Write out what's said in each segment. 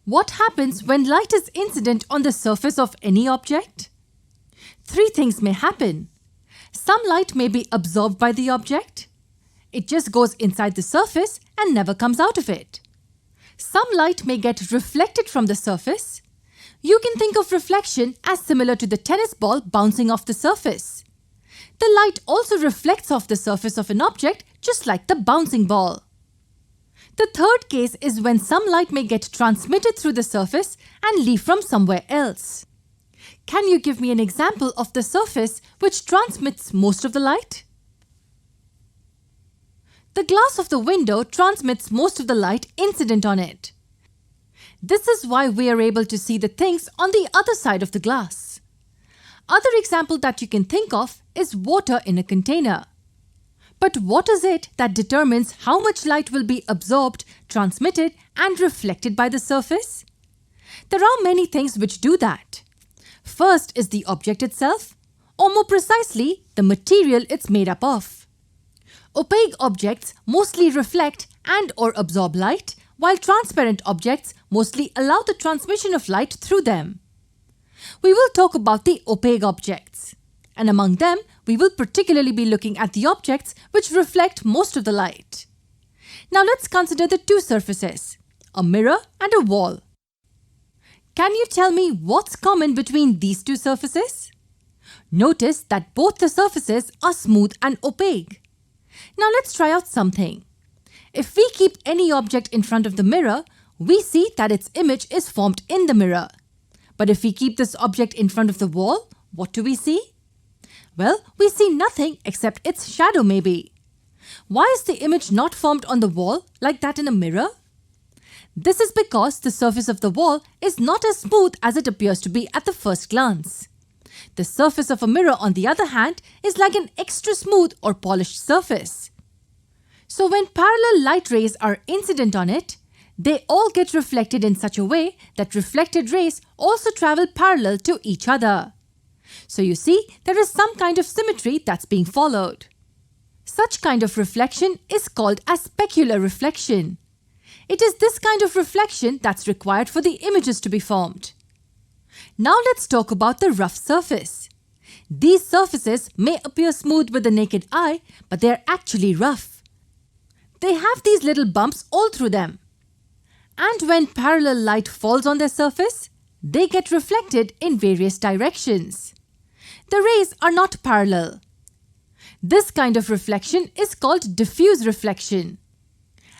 What happens when light is incident on the surface of any object? Three things may happen. Some light may be absorbed by the object. It just goes inside the surface and never comes out of it. Some light may get reflected from the surface. You can think of reflection as similar to the tennis ball bouncing off the surface. The light also reflects off the surface of an object just like the bouncing ball. The third case is when some light may get transmitted through the surface and leave from somewhere else. Can you give me an example of the surface which transmits most of the light? The glass of the window transmits most of the light incident on it. This is why we are able to see the things on the other side of the glass. Other example that you can think of is water in a container. But what is it that determines how much light will be absorbed, transmitted, and reflected by the surface? There are many things which do that. First is the object itself, or more precisely, the material it's made up of. Opaque objects mostly reflect and/or absorb light, while transparent objects mostly allow the transmission of light through them. We will talk about the opaque objects, and among them, we will particularly be looking at the objects which reflect most of the light. Now let's consider the two surfaces, a mirror and a wall. Can you tell me what's common between these two surfaces? Notice that both the surfaces are smooth and opaque. Now let's try out something. If we keep any object in front of the mirror, we see that its image is formed in the mirror. But if we keep this object in front of the wall, what do we see? Well, we see nothing except its shadow maybe. Why is the image not formed on the wall like that in a mirror? This is because the surface of the wall is not as smooth as it appears to be at the first glance. The surface of a mirror, on the other hand, is like an extra smooth or polished surface. So when parallel light rays are incident on it, they all get reflected in such a way that reflected rays also travel parallel to each other. So you see, there is some kind of symmetry that's being followed. Such kind of reflection is called as specular reflection. It is this kind of reflection that's required for the images to be formed. Now let's talk about the rough surface. These surfaces may appear smooth with the naked eye, but they are actually rough. They have these little bumps all through them. And when parallel light falls on their surface, they get reflected in various directions. The rays are not parallel. This kind of reflection is called diffuse reflection.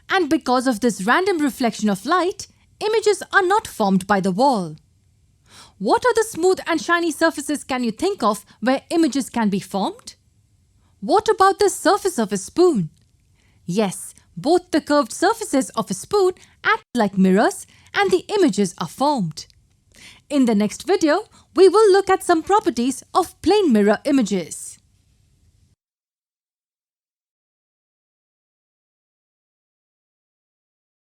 And because of this random reflection of light, images are not formed by the wall. What are the smooth and shiny surfaces can you think of where images can be formed? What about the surface of a spoon? Yes, both the curved surfaces of a spoon act like mirrors and the images are formed. In the next video, we will look at some properties of plane mirror images.